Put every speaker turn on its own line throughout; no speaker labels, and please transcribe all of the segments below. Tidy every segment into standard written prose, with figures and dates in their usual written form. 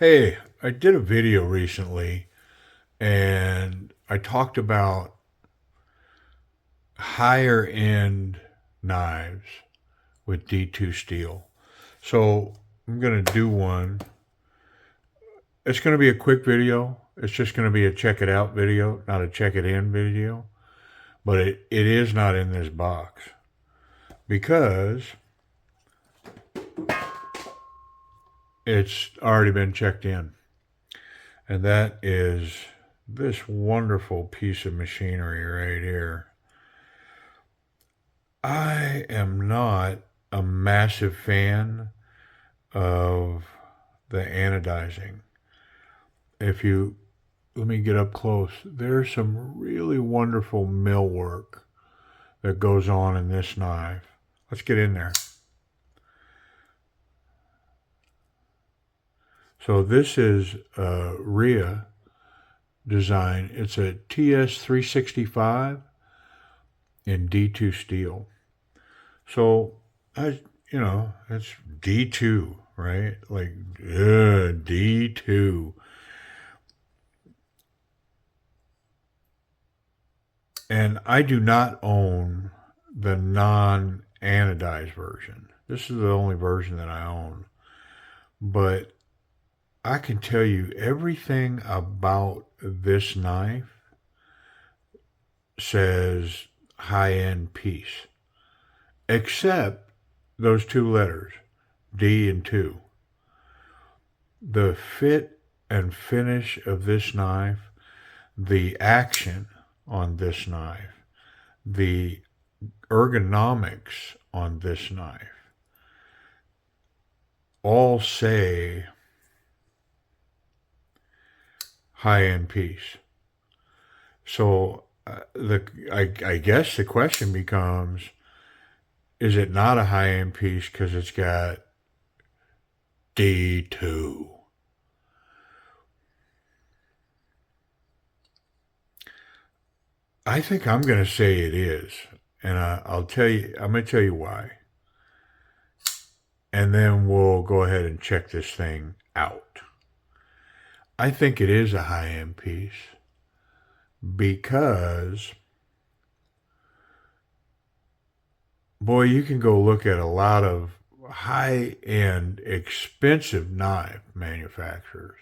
Hey, I did a video recently and I talked about higher end knives with D2 steel. So I'm going to do one. It's going to be a quick video. It's just going to be a check it out video, not a check it in video. But it is not in this box because it's already been checked in. And that is this wonderful piece of machinery right here. I am not a massive fan of the anodizing. If you let me get up close, there's some really wonderful mill work that goes on in this knife. Let's get in there. So this is a RIA design. It's a TS365 in D2 steel. So it's D2, right? Like, D2. And I do not own the non-anodized version. This is the only version that I own. But I can tell you everything about this knife says high-end piece, except those two letters, D and 2. The fit and finish of this knife, the action on this knife, the ergonomics on this knife, all say high-end piece. So I guess the question becomes, is it not a high-end piece because it's got D2? I think I'm going to say it is, and I'll tell you. I'm going to tell you why, and then we'll go ahead and check this thing out. I think it is a high-end piece because, boy, you can go look at a lot of high-end, expensive knife manufacturers,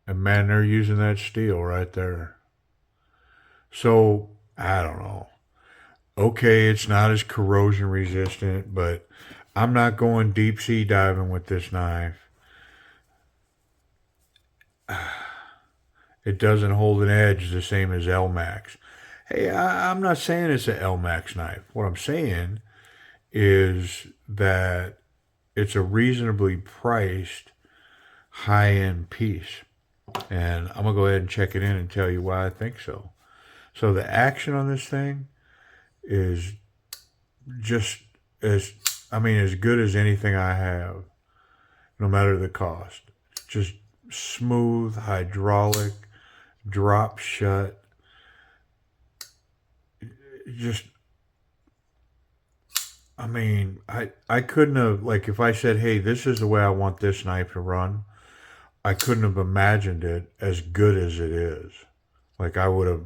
and man, they're using that steel right there. So I don't know. Okay, it's not as corrosion resistant, but I'm not going deep sea diving with this knife. It doesn't hold an edge the same as LMAX. Hey, I'm not saying it's an LMAX knife. What I'm saying is that it's a reasonably priced high-end piece. And I'm going to go ahead and check it in and tell you why I think so. So the action on this thing is just as good as anything I have, no matter the cost. Just smooth, hydraulic, drop shut. Just, I couldn't have, like, if I said, hey, this is the way I want this knife to run, I couldn't have imagined it as good as it is. Like I would have,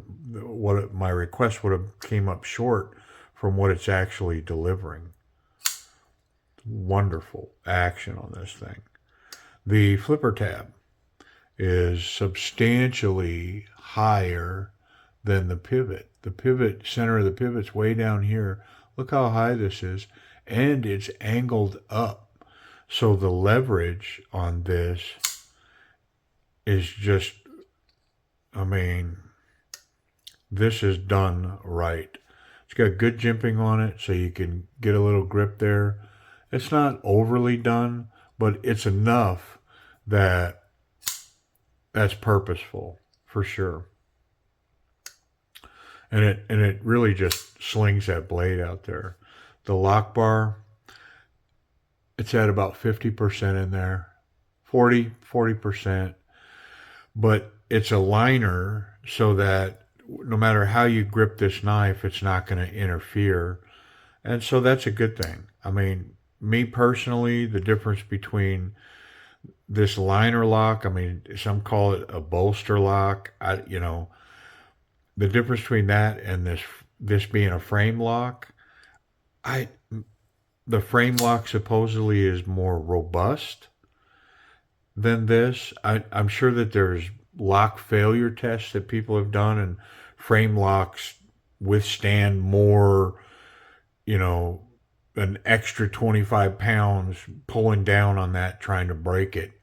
my request would have came up short from what it's actually delivering. Wonderful action on this thing. The flipper tab is substantially higher than the pivot. The pivot, center of the pivot's way down here. Look how high this is. And it's angled up. So the leverage on this is just, this is done right. It's got good jimping on it, so you can get a little grip there. It's not overly done, but it's enough that that's purposeful for sure. And it really just slings that blade out there. The lock bar, it's at about 50% in there, 40%. But it's a liner so that no matter how you grip this knife, it's not going to interfere. And so that's a good thing. Me personally, the difference between This liner lock, I mean, some call it a bolster lock. The difference between that and this being a frame lock, I the frame lock supposedly is more robust than this. I'm sure that there's lock failure tests that people have done, and frame locks withstand more, you know, an extra 25 pounds pulling down on that trying to break it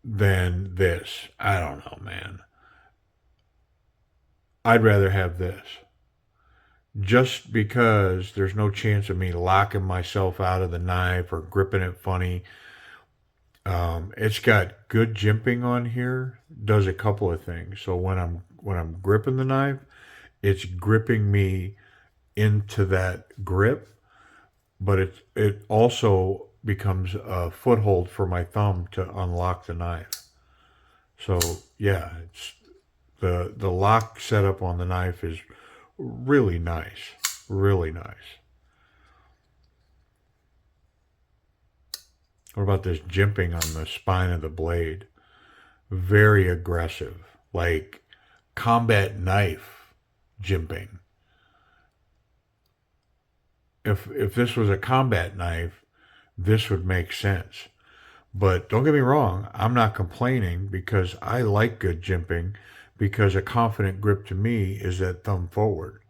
than this. I don't know, man. I'd rather have this. Just because there's no chance of me locking myself out of the knife or gripping it funny. It's got good jimping on here. Does a couple of things. So when I'm gripping the knife, it's gripping me into that grip, but it also becomes a foothold for my thumb to unlock the knife. So yeah, it's the lock setup on the knife is really nice, really nice. What about this jimping on the spine of the blade? Very aggressive, like combat knife jimping. If this was a combat knife, this would make sense. But don't get me wrong, I'm not complaining because I like good jimping because a confident grip to me is that thumb forward.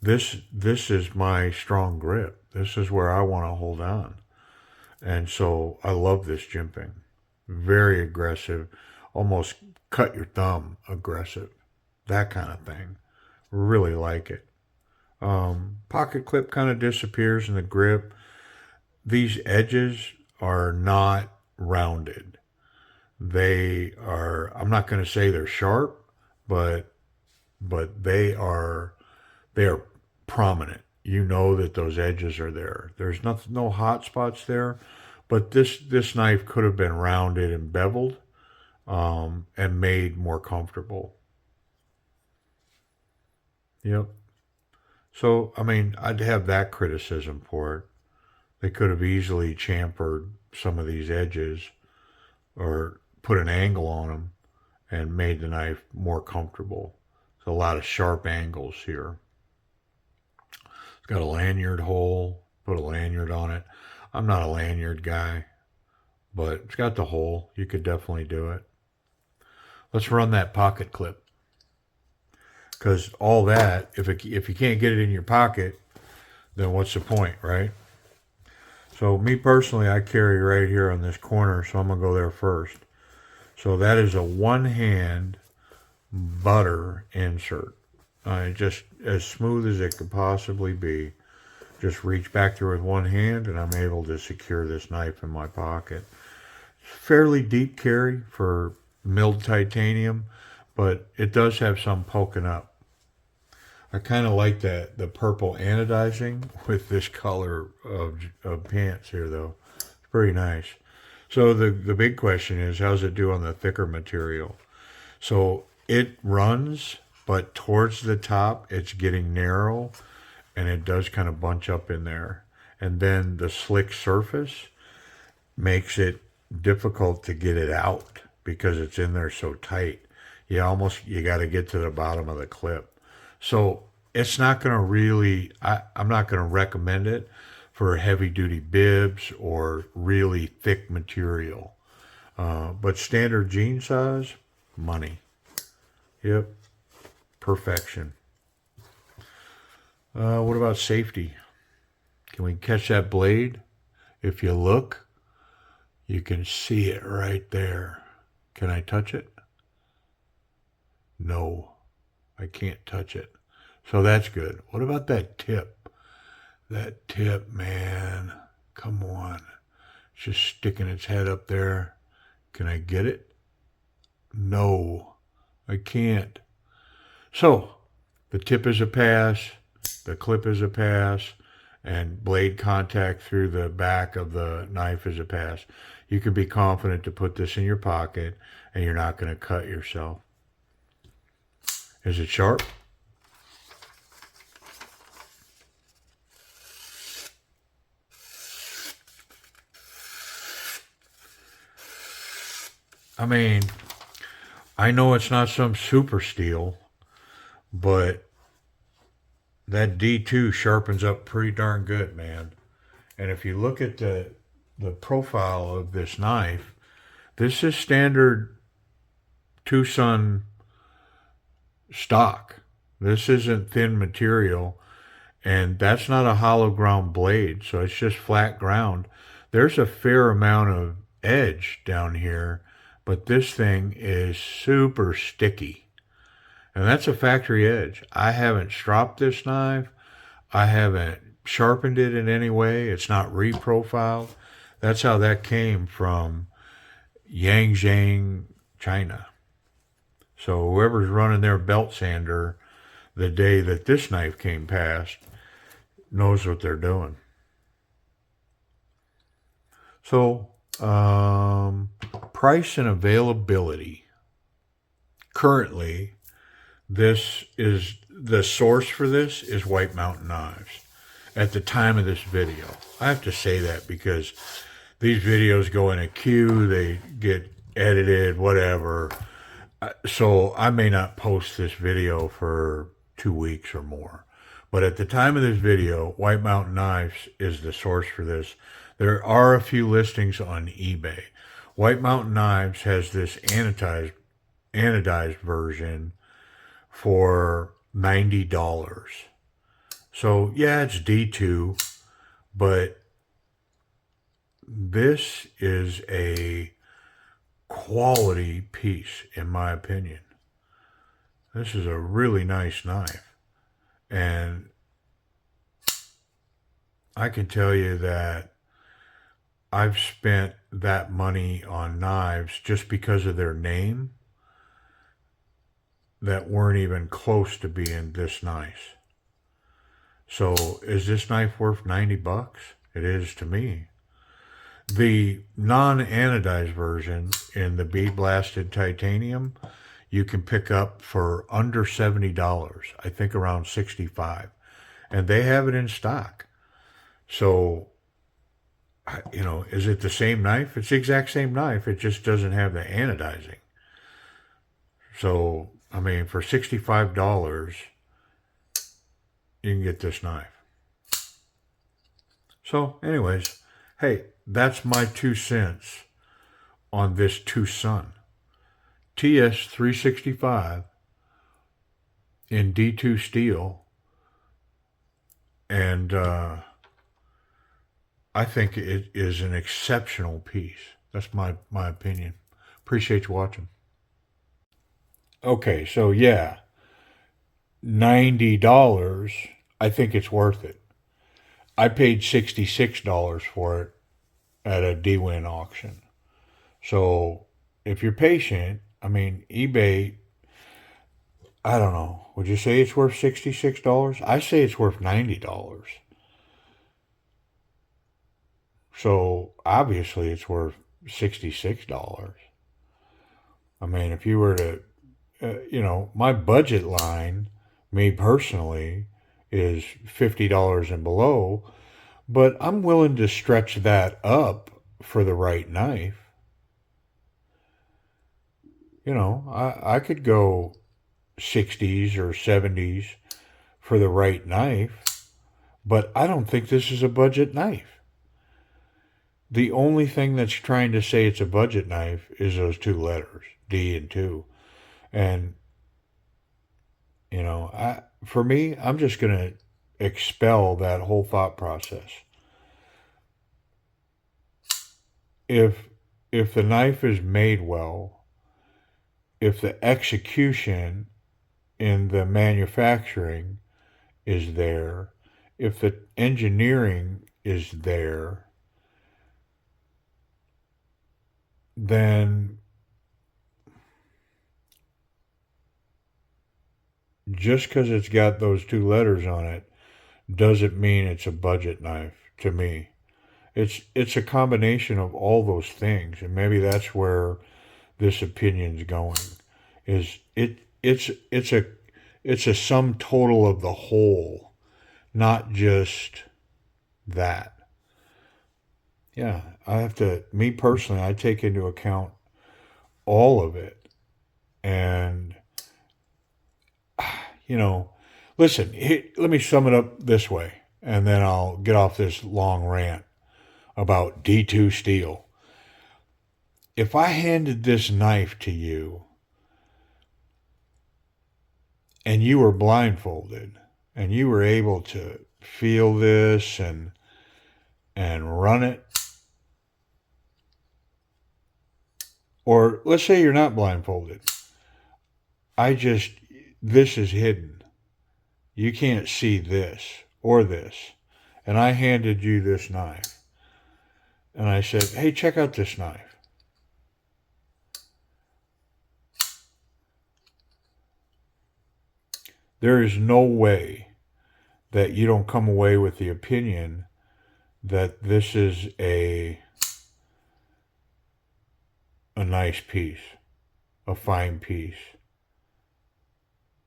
This is my strong grip. This is where I want to hold on. And so I love this jimping. Very aggressive, almost cut your thumb aggressive. That kind of thing. Really like it. Pocket clip kind of disappears in the grip. These edges are not rounded. They are, I'm not going to say they're sharp, but they are prominent. You know that those edges are there. There's no hot spots there, but this knife could have been rounded and beveled, and made more comfortable. Yep. So I mean, I'd have that criticism for it. They could have easily chamfered some of these edges or put an angle on them and made the knife more comfortable. There's a lot of sharp angles here. It's got a lanyard hole. Put a lanyard on it. I'm not a lanyard guy, but it's got the hole. You could definitely do it. Let's run that pocket clip because all that, if you can't get it in your pocket, then what's the point, right? So me personally, I carry right here on this corner, so I'm gonna go there first. So that is a one hand butter insert. Just as smooth as it could possibly be. Just reach back there with one hand and I'm able to secure this knife in my pocket. Fairly deep carry for milled titanium, but it does have some poking up. I kind of like that, the purple anodizing with this color of pants here though. It's pretty nice. So the big question is, how's it do on the thicker material? So it runs, but towards the top, it's getting narrow, and it does kind of bunch up in there. And then the slick surface makes it difficult to get it out because it's in there so tight. You got to get to the bottom of the clip. So it's not going to really, I'm not going to recommend it for heavy duty bibs or really thick material. But standard jean size, money. Yep, perfection. What about safety? Can we catch that blade? If you look, you can see it right there. Can I touch it? No, I can't touch it. So that's good. What about that tip? That tip, man. Come on. It's just sticking its head up there. Can I get it? No, I can't. So, the tip is a pass, the clip is a pass, and blade contact through the back of the knife is a pass. You can be confident to put this in your pocket and you're not going to cut yourself. Is it sharp? I mean, I know it's not some super steel, but that D2 sharpens up pretty darn good, man. And if you look at the profile of this knife, this is standard TWOSUN stock. This isn't thin material, and that's not a hollow ground blade, so it's just flat ground. There's a fair amount of edge down here, but this thing is super sticky. And that's a factory edge. I haven't stropped this knife. I haven't sharpened it in any way. It's not reprofiled. That's how that came from Yangzheng, China. So whoever's running their belt sander the day that this knife came past knows what they're doing. So, price and availability. Currently, this is the source for this is White Mountain Knives. At the time of this video, I have to say that because these videos go in a queue, they get edited, whatever. So I may not post this video for 2 weeks or more. But at the time of this video, White Mountain Knives is the source for this. There are a few listings on eBay. White Mountain Knives has this anodized version for $90. So yeah, it's D2, but this is a quality piece, in my opinion. This is a really nice knife. And I can tell you that I've spent that money on knives just because of their name that weren't even close to being this nice. So is this knife worth $90? It is to me. The non-anodized version in the bead blasted titanium, you can pick up for under $70. I think around $65. And they have it in stock. So, is it the same knife? It's the exact same knife. It just doesn't have the anodizing. So, I mean, for $65, you can get this knife. So, anyways, hey, that's my 2 cents on this TWOSUN TS365 in D2 steel. And I think it is an exceptional piece. That's my opinion. Appreciate you watching. Okay, so yeah, $90. I think it's worth it. I paid $66 for it at a D-Win auction. So if you're patient, I mean, eBay, I don't know. Would you say it's worth $66? I say it's worth $90. So obviously it's worth $66. I mean, if you were to, my budget line, me personally, is $50 and below, but I'm willing to stretch that up for the right knife. I could go 60s or 70s for the right knife, but I don't think this is a budget knife. The only thing that's trying to say it's a budget knife is those 2 letters, D and 2. And, for me, I'm just going to expel that whole thought process. If the knife is made well, if the execution in the manufacturing is there, if the engineering is there, then just because it's got those 2 letters on it doesn't mean it's a budget knife to me. It's a combination of all those things, and maybe that's where this opinion's going. It's a sum total of the whole, not just that. Yeah, me personally, I take into account all of it. And, you know, listen, let me sum it up this way, and then I'll get off this long rant about D2 steel. If I handed this knife to you and you were blindfolded and you were able to feel this and run it, or let's say you're not blindfolded, this is hidden. You can't see this or this. And I handed you this knife. And I said, hey, check out this knife. There is no way that you don't come away with the opinion that this is a nice piece, a fine piece.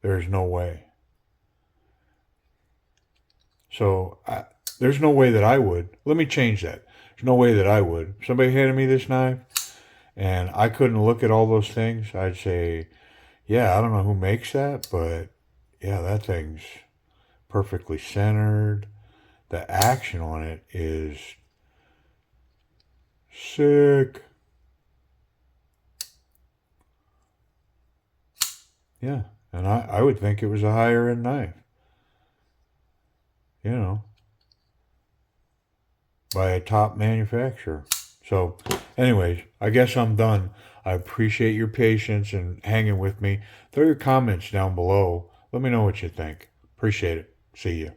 There's no way. So there's no way that I would. Let me change that. There's no way that I would. If somebody handed me this knife and I couldn't look at all those things, I'd say, yeah, I don't know who makes that, but yeah, that thing's perfectly centered. The action on it is sick. Yeah, and I would think it was a higher end knife, you know, by a top manufacturer. So, anyways, I guess I'm done. I appreciate your patience and hanging with me. Throw your comments down below. Let me know what you think. Appreciate it. See you.